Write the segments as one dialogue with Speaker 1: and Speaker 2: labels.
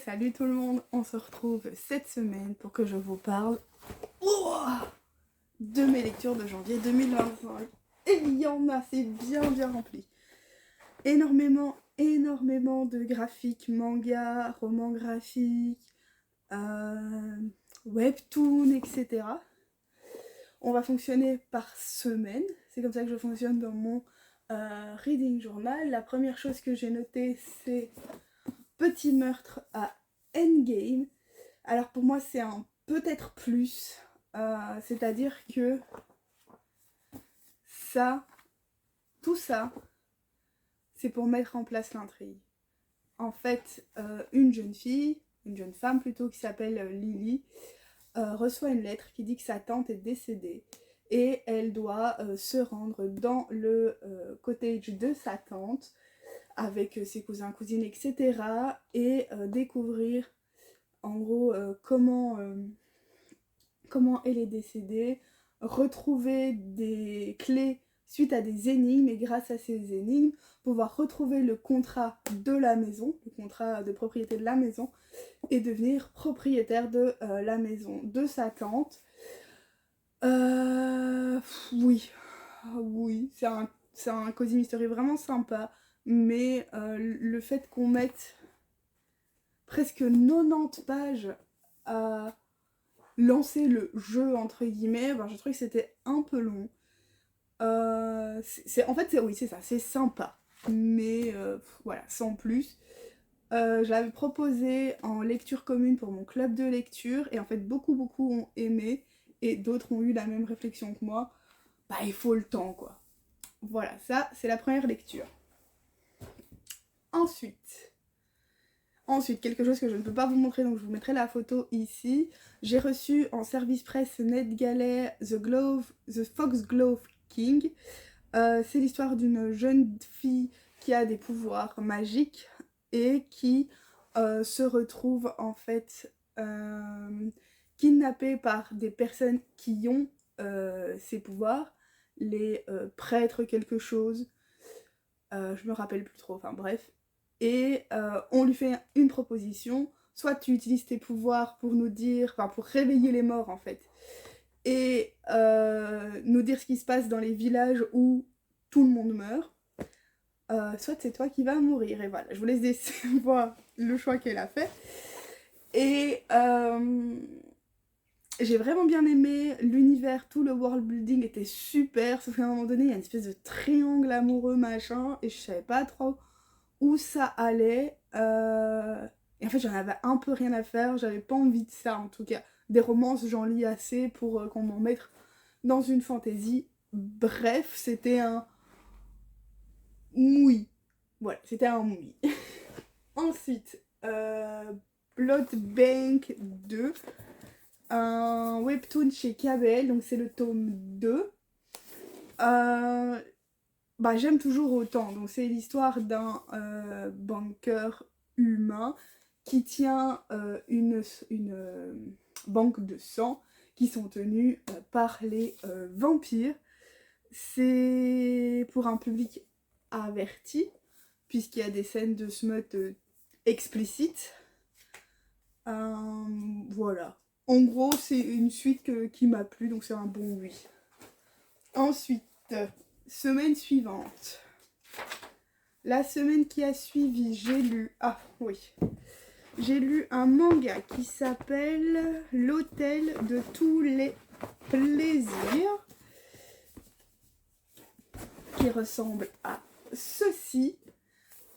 Speaker 1: salut tout le monde, on se retrouve cette semaine pour que je vous parle de mes lectures de janvier 2025. Et il y en a, c'est bien rempli. Énormément de graphiques, mangas, romans graphiques, webtoons, etc. On va fonctionner par semaine, c'est comme ça que je fonctionne dans mon reading journal. La première chose que j'ai notée, c'est Petit meurtre à Endgame. Alors pour moi c'est un peut-être plus, c'est-à-dire que tout ça, c'est pour mettre en place l'intrigue. En fait, une jeune femme plutôt, qui s'appelle Lily, reçoit une lettre qui dit que sa tante est décédée et elle doit se rendre dans le cottage de sa tante avec ses cousins, cousines, etc. et découvrir en gros comment elle est décédée, retrouver des clés suite à des énigmes et grâce à ces énigmes pouvoir retrouver le contrat de la maison, le contrat de propriété de la maison et devenir propriétaire de la maison de sa tante. Oui, c'est un Cozy Mystery vraiment sympa, mais le fait qu'on mette presque 90 pages à lancer le jeu entre guillemets, ben, je trouve que c'était un peu long. C'est ça, c'est sympa, mais voilà, sans plus. Je l'avais proposé en lecture commune pour mon club de lecture et en fait beaucoup ont aimé et d'autres ont eu la même réflexion que moi. Bah il faut le temps quoi. Voilà, ça c'est la première lecture. Ensuite, quelque chose que je ne peux pas vous montrer, donc je vous mettrai la photo ici. J'ai reçu en service presse NetGalley The Foxglove King. C'est l'histoire d'une jeune fille qui a des pouvoirs magiques et qui se retrouve en fait kidnappée par des personnes qui ont ces pouvoirs, les prêtres quelque chose, je me rappelle plus trop, enfin bref. Et on lui fait une proposition, soit tu utilises tes pouvoirs pour nous dire, enfin pour réveiller les morts en fait, et nous dire ce qui se passe dans les villages où tout le monde meurt, soit c'est toi qui vas mourir. Et voilà, je vous laisse voir le choix qu'elle a fait. Et j'ai vraiment bien aimé l'univers, tout le world building était super, sauf qu'à un moment donné il y a une espèce de triangle amoureux machin, et je savais pas trop où ça allait. Et en fait j'en avais un peu rien à faire, j'avais pas envie de ça en tout cas. Des romances j'en lis assez pour qu'on m'en mette dans une fantaisie. Bref, c'était un mouille. Voilà, c'était un mouille. Ensuite, Blood Bank 2, un webtoon chez KBL, donc c'est le tome 2. Bah, j'aime toujours autant, donc c'est l'histoire d'un banqueur humain qui tient une banque de sang qui sont tenus par les vampires. C'est pour un public averti, puisqu'il y a des scènes de smut explicites. Voilà. En gros, c'est une suite qui m'a plu, donc c'est un bon oui. Ensuite, semaine suivante. La semaine qui a suivi, j'ai lu... Ah, oui. J'ai lu un manga qui s'appelle L'Hôtel de tous les plaisirs, qui ressemble à ceci.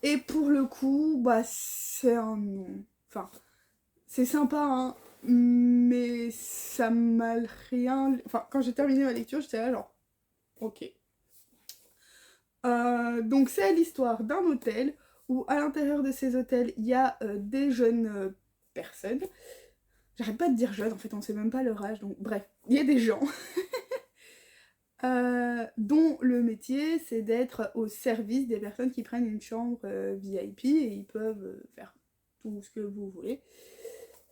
Speaker 1: Et pour le coup, bah, c'est un nom. Enfin, c'est sympa, hein, mais ça m'a rien... Enfin, quand j'ai terminé ma lecture, j'étais là genre, ok. Donc c'est l'histoire d'un hôtel où à l'intérieur de ces hôtels, il y a des jeunes personnes. J'arrête pas de dire jeunes, en fait, on sait même pas leur âge, donc bref, il y a des gens dont le métier, c'est d'être au service des personnes qui prennent une chambre VIP et ils peuvent faire tout ce que vous voulez.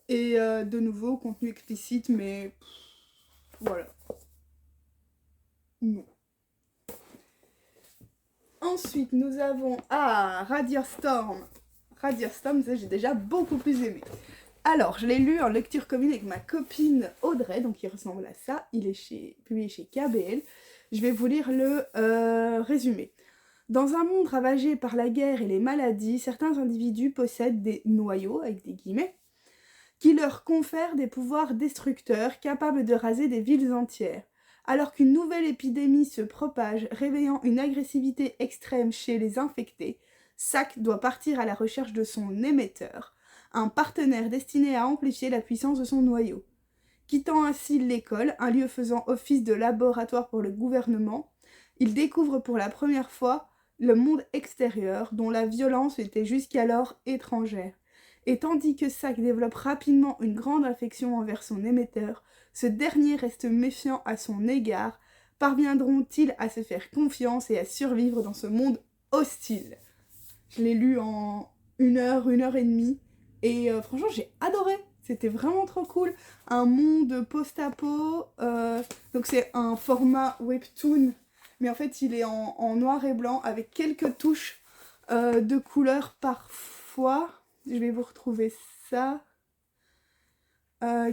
Speaker 1: Et de nouveau, contenu explicite, mais voilà. Non. Ensuite, nous avons Radiant Storm. Radius Tom, ça j'ai déjà beaucoup plus aimé. Alors, je l'ai lu en lecture commune avec ma copine Audrey, donc il ressemble à ça. Il est publié chez KBL. Je vais vous lire le résumé. Dans un monde ravagé par la guerre et les maladies, certains individus possèdent des noyaux, avec des guillemets, qui leur confèrent des pouvoirs destructeurs capables de raser des villes entières. Alors qu'une nouvelle épidémie se propage, réveillant une agressivité extrême chez les infectés, Zack doit partir à la recherche de son émetteur, un partenaire destiné à amplifier la puissance de son noyau. Quittant ainsi l'école, un lieu faisant office de laboratoire pour le gouvernement, il découvre pour la première fois le monde extérieur dont la violence était jusqu'alors étrangère. Et tandis que Zack développe rapidement une grande affection envers son émetteur, ce dernier reste méfiant à son égard. Parviendront-ils à se faire confiance et à survivre dans ce monde hostile ? Je l'ai lu en 1 heure et demie, et franchement j'ai adoré. C'était vraiment trop cool. Un monde post-apo, donc c'est un format webtoon, mais en fait il est en noir et blanc avec quelques touches de couleurs parfois. Je vais vous retrouver ça.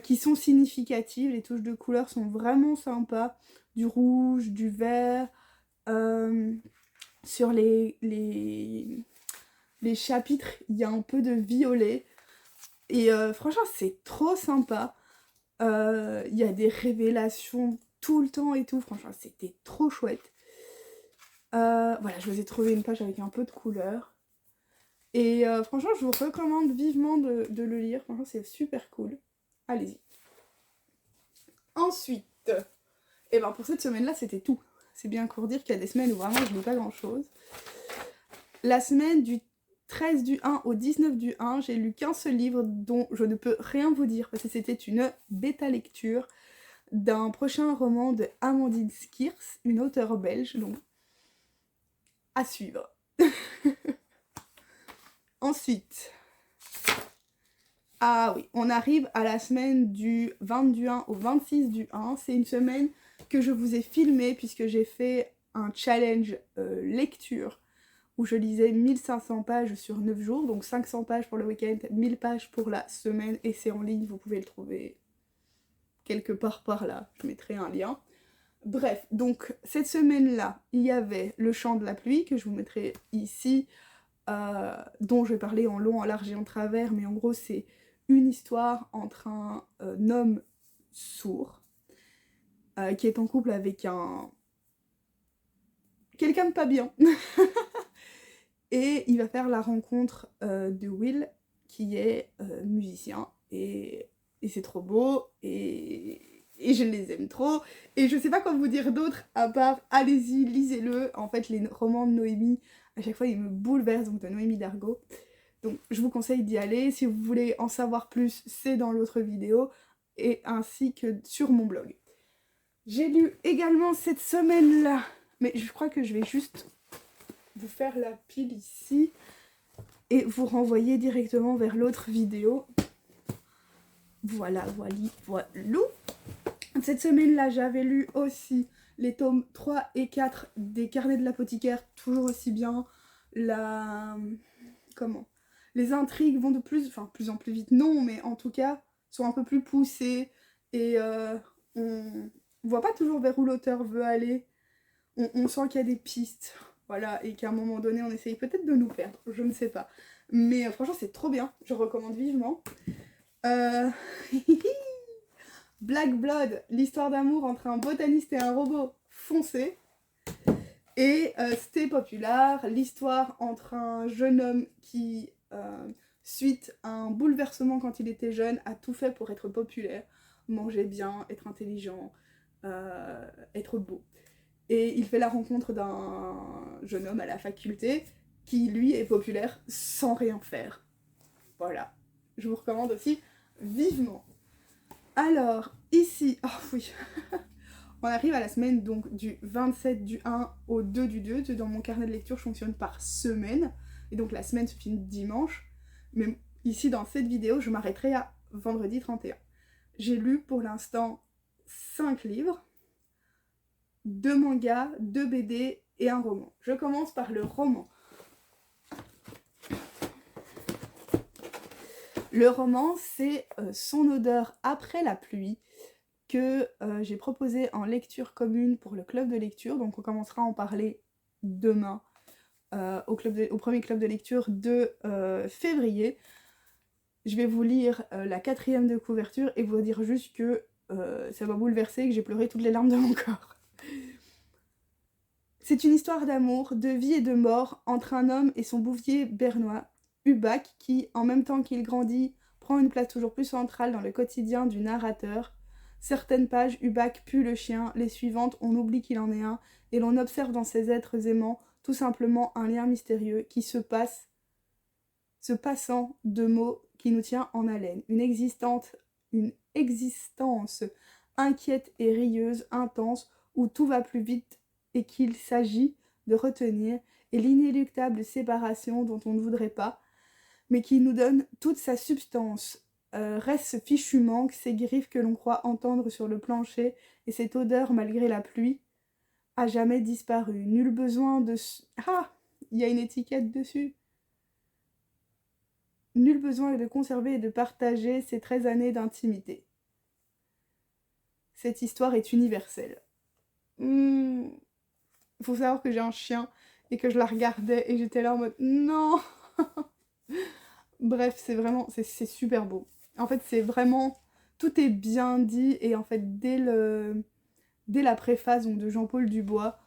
Speaker 1: Qui sont significatives. Les touches de couleurs sont vraiment sympas. Du rouge, du vert. Sur les chapitres, il y a un peu de violet. Et franchement, c'est trop sympa. Il y a des révélations tout le temps et tout. Franchement, c'était trop chouette. Voilà, je vous ai trouvé une page avec un peu de couleur. Et franchement, je vous recommande vivement de le lire. Franchement, c'est super cool. Allez-y. Ensuite, et ben pour cette semaine-là, c'était tout. C'est bien pour dire qu'il y a des semaines où vraiment je lis pas grand-chose. La semaine du 13 du 1 au 19 du 1, j'ai lu qu'un seul livre dont je ne peux rien vous dire parce que c'était une bêta lecture d'un prochain roman de Amandine Skirs, une auteure belge, donc à suivre. Ensuite, ah oui, on arrive à la semaine du 20 du 1 au 26 du 1. C'est une semaine que je vous ai filmée puisque j'ai fait un challenge lecture où je lisais 1500 pages sur 9 jours, donc 500 pages pour le week-end, 1000 pages pour la semaine, et c'est en ligne, vous pouvez le trouver quelque part par là, je mettrai un lien. Bref, donc cette semaine-là, il y avait Le Chant de la pluie, que je vous mettrai ici, dont je vais parler en long, en large et en travers, mais en gros c'est une histoire entre un homme sourd qui est en couple avec quelqu'un de pas bien. Et il va faire la rencontre de Will, qui est musicien, et c'est trop beau, et je les aime trop, et je sais pas quoi vous dire d'autre, à part allez-y, lisez-le. En fait, les romans de Noémie, à chaque fois, ils me bouleversent, donc de Noémie Dargaud. Donc je vous conseille d'y aller. Si vous voulez en savoir plus, c'est dans l'autre vidéo, et ainsi que sur mon blog. J'ai lu également cette semaine-là, mais je crois que je vais juste vous faire la pile ici et vous renvoyer directement vers l'autre vidéo. Voilà, voilou. Cette semaine-là, j'avais lu aussi les tomes 3 et 4 des Carnets de l'apothicaire, toujours aussi bien. Les intrigues vont de plus en plus vite, non, mais en tout cas, sont un peu plus poussées, et on voit pas toujours vers où l'auteur veut aller. On sent qu'il y a des pistes, voilà, et qu'à un moment donné, on essaye peut-être de nous perdre, je ne sais pas. Mais franchement, c'est trop bien, je recommande vivement. Black Blood, l'histoire d'amour entre un botaniste et un robot, foncé. Et Stay Popular, l'histoire entre un jeune homme qui, suite à un bouleversement quand il était jeune, a tout fait pour être populaire, manger bien, être intelligent, être beau. Et il fait la rencontre d'un jeune homme à la faculté qui, lui, est populaire sans rien faire. Voilà. Je vous recommande aussi vivement. Alors, ici... Oh oui. On arrive à la semaine donc du 27 du 1 au 2 du 2. Dans mon carnet de lecture, je fonctionne par semaine. Et donc la semaine se finit dimanche. Mais ici, dans cette vidéo, je m'arrêterai à vendredi 31. J'ai lu pour l'instant 5 livres. 2 mangas, 2 BD et un roman. Je commence par le roman. Le roman, c'est Son odeur après la pluie que j'ai proposé en lecture commune pour le club de lecture. Donc on commencera à en parler demain au premier club de lecture de février. Je vais vous lire la 4e de couverture et vous dire juste que ça m'a bouleversée et que j'ai pleuré toutes les larmes de mon corps. C'est une histoire d'amour, de vie et de mort entre un homme et son bouvier bernois, Hubac, qui, en même temps qu'il grandit, prend une place toujours plus centrale dans le quotidien du narrateur. Certaines pages, Hubac pue le chien, les suivantes, on oublie qu'il en est un, et l'on observe dans ces êtres aimants tout simplement un lien mystérieux qui se passant de mots qui nous tient en haleine. Une existence inquiète et rieuse, intense, où tout va plus vite et qu'il s'agit de retenir, et l'inéluctable séparation dont on ne voudrait pas, mais qui nous donne toute sa substance. Reste ce fichu manque, ces griffes que l'on croit entendre sur le plancher, et cette odeur malgré la pluie, a jamais disparu. Nul besoin de... Ah, il y a une étiquette dessus. Nul besoin de conserver et de partager ces 13 années d'intimité. Cette histoire est universelle. Faut savoir que j'ai un chien et que je la regardais et j'étais là en mode non. Bref, c'est vraiment, c'est super beau. En fait, c'est vraiment, tout est bien dit et en fait, dès la préface donc, de Jean-Paul Dubois,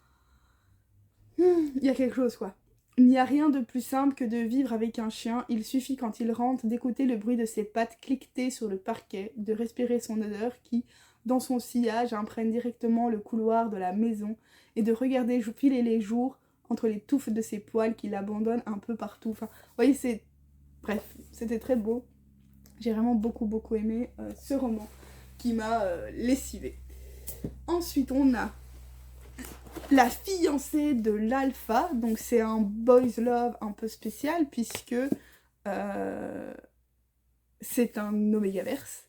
Speaker 1: il y a quelque chose quoi. Il n'y a rien de plus simple que de vivre avec un chien. Il suffit quand il rentre d'écouter le bruit de ses pattes cliqueter sur le parquet, de respirer son odeur qui, dans son sillage, imprègne directement le couloir de la maison et de regarder filer les jours entre les touffes de ses poils qui l'abandonnent un peu partout. Enfin, vous voyez, c'est... Bref, c'était très beau. J'ai vraiment beaucoup aimé ce roman qui m'a lessivée. Ensuite, on a La fiancée de l'alpha, donc c'est un boys love un peu spécial puisque c'est un omégaverse.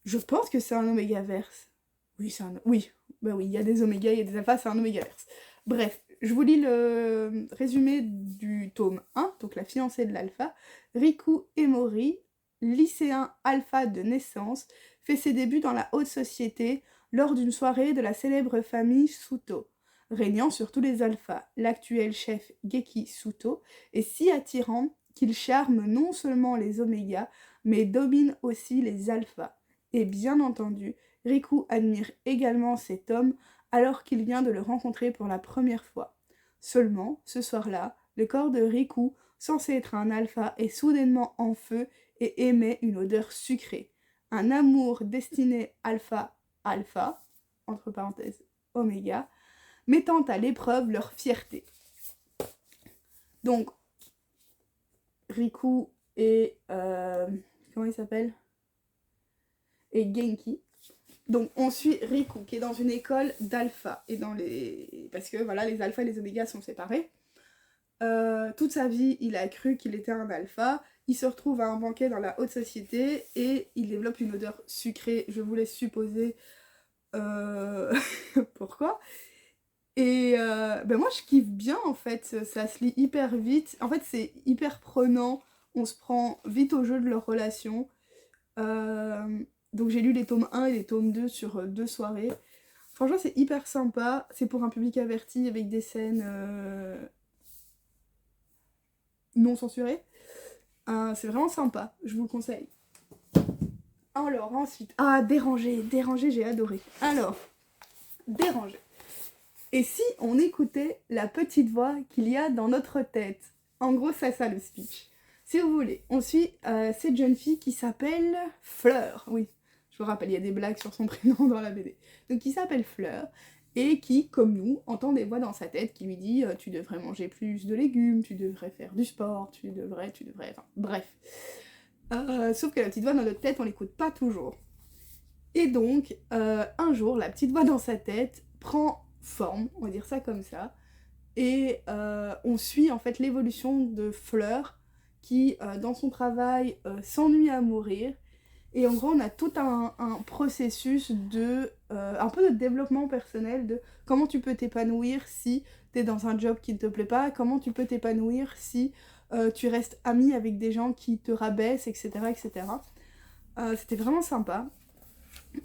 Speaker 1: Je pense que c'est un omégaverse. Oui, bah oui, il y a des omégas, il y a des alphas, c'est un omégaverse. Bref, je vous lis le résumé du tome 1, donc La fiancée de l'alpha. Riku Emori, lycéen alpha de naissance, fait ses débuts dans la haute société lors d'une soirée de la célèbre famille Suto. Régnant sur tous les alphas, l'actuel chef Geki Suto est si attirant qu'il charme non seulement les omégas, mais domine aussi les alphas. Et bien entendu, Riku admire également cet homme alors qu'il vient de le rencontrer pour la première fois. Seulement, ce soir-là, le corps de Riku, censé être un alpha, est soudainement en feu et émet une odeur sucrée. Un amour destiné alpha-alpha, entre parenthèses oméga, mettant à l'épreuve leur fierté. Donc, Riku et... comment il s'appelle ? Et Genki. Donc on suit Riku qui est dans une école d'alpha. Et parce que voilà, les alphas et les omégas sont séparés. Toute sa vie, il a cru qu'il était un alpha. Il se retrouve à un banquet dans la haute société et il développe une odeur sucrée. Je vous laisse supposer pourquoi. Et moi je kiffe bien en fait, ça se lit hyper vite. En fait c'est hyper prenant, on se prend vite au jeu de leur relation. Donc j'ai lu les tomes 1 et les tomes 2 sur 2 soirées. Franchement c'est hyper sympa, c'est pour un public averti avec des scènes non censurées. C'est vraiment sympa, je vous le conseille. Alors ensuite, Déranger, j'ai adoré. Alors, Déranger. Et si on écoutait la petite voix qu'il y a dans notre tête? En gros, c'est ça le speech. Si vous voulez, on suit cette jeune fille qui s'appelle Fleur. Oui, je vous rappelle, il y a des blagues sur son prénom dans la BD. Donc, qui s'appelle Fleur et qui, comme nous, entend des voix dans sa tête qui lui dit tu devrais manger plus de légumes, tu devrais faire du sport, tu devrais, enfin, bref. Sauf que la petite voix dans notre tête, on l'écoute pas toujours. Et donc, un jour, la petite voix dans sa tête prend forme, on va dire ça comme ça, et on suit en fait l'évolution de Fleur qui, dans son travail, s'ennuie à mourir, et en gros on a tout un processus de, un peu de développement personnel, de comment tu peux t'épanouir si t'es dans un job qui ne te plaît pas, comment tu peux t'épanouir si tu restes ami avec des gens qui te rabaissent, etc. etc. C'était vraiment sympa.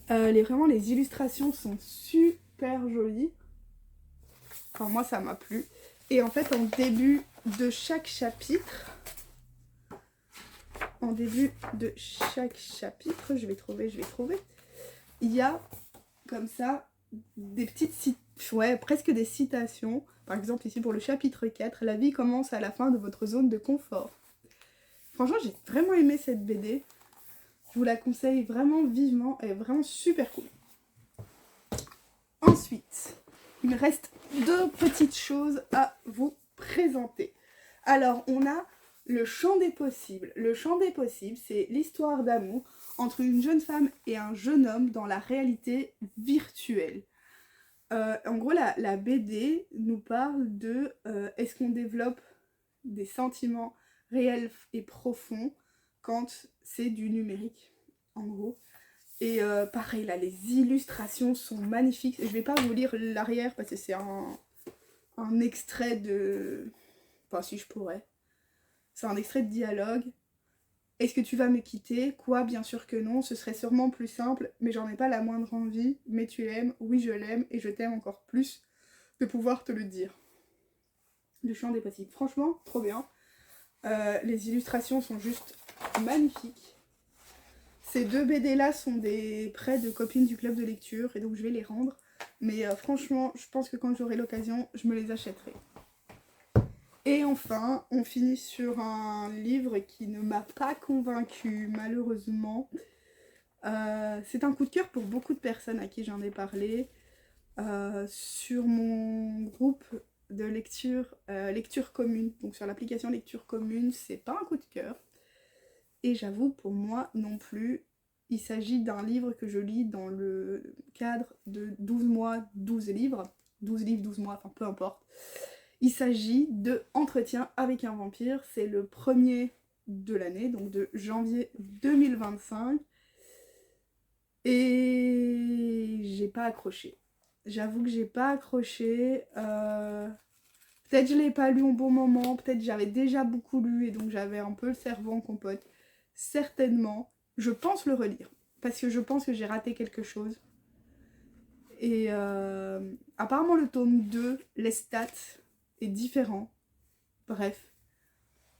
Speaker 1: Vraiment, les illustrations sont super jolies. Enfin, moi, ça m'a plu. Et en fait, en début de chaque chapitre, je vais trouver, il y a comme ça des petites presque des citations. Par exemple, ici pour le chapitre 4, la vie commence à la fin de votre zone de confort. Franchement, j'ai vraiment aimé cette BD. Je vous la conseille vraiment vivement, elle est vraiment super cool. Ensuite, il me reste 2 petites choses à vous présenter. Alors, on a le champ des possibles. Le champ des possibles, c'est l'histoire d'amour entre une jeune femme et un jeune homme dans la réalité virtuelle. En gros, la BD nous parle de est-ce qu'on développe des sentiments réels et profonds quand c'est du numérique, en gros. Et pareil, là, les illustrations sont magnifiques. Je vais pas vous lire l'arrière parce que c'est un extrait de... Enfin, si je pourrais. C'est un extrait de dialogue. Est-ce que tu vas me quitter? Quoi? Bien sûr que non. Ce serait sûrement plus simple, mais j'en ai pas la moindre envie. Mais tu l'aimes? Oui, je l'aime. Et je t'aime encore plus de pouvoir te le dire. Le champ des possibles. Franchement, trop bien. Les illustrations sont juste magnifiques. Ces 2 BD là sont des prêts de copines du club de lecture et donc je vais les rendre. Mais franchement, je pense que quand j'aurai l'occasion, je me les achèterai. Et enfin, on finit sur un livre qui ne m'a pas convaincue, malheureusement. C'est un coup de cœur pour beaucoup de personnes à qui j'en ai parlé. Sur mon groupe de lecture, lecture commune, donc sur l'application lecture commune, c'est pas un coup de cœur. Et j'avoue, pour moi non plus, il s'agit d'un livre que je lis dans le cadre de 12 mois, 12 livres. 12 livres, 12 mois, enfin peu importe. Il s'agit de Entretien avec un vampire. C'est le premier de l'année, donc de janvier 2025. Et j'ai pas accroché. J'avoue que j'ai pas accroché. Peut-être je l'ai pas lu au bon moment, peut-être j'avais déjà beaucoup lu et donc j'avais un peu le cerveau en compote. Certainement, je pense le relire parce que je pense que j'ai raté quelque chose. Et apparemment le tome 2, les stats est différent. Bref,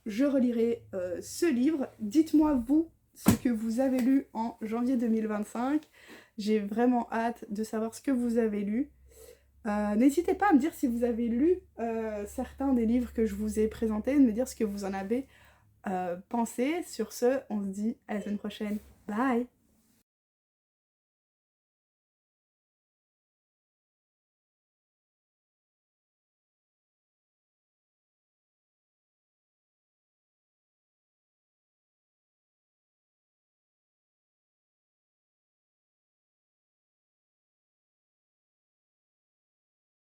Speaker 1: je relirai ce livre. Dites-moi vous ce que vous avez lu en janvier 2025. J'ai vraiment hâte de savoir ce que vous avez lu. N'hésitez pas à me dire si vous avez lu certains des livres que je vous ai présentés, de me dire ce que vous en avez pensé. Sur ce, on se dit à la semaine prochaine. Bye!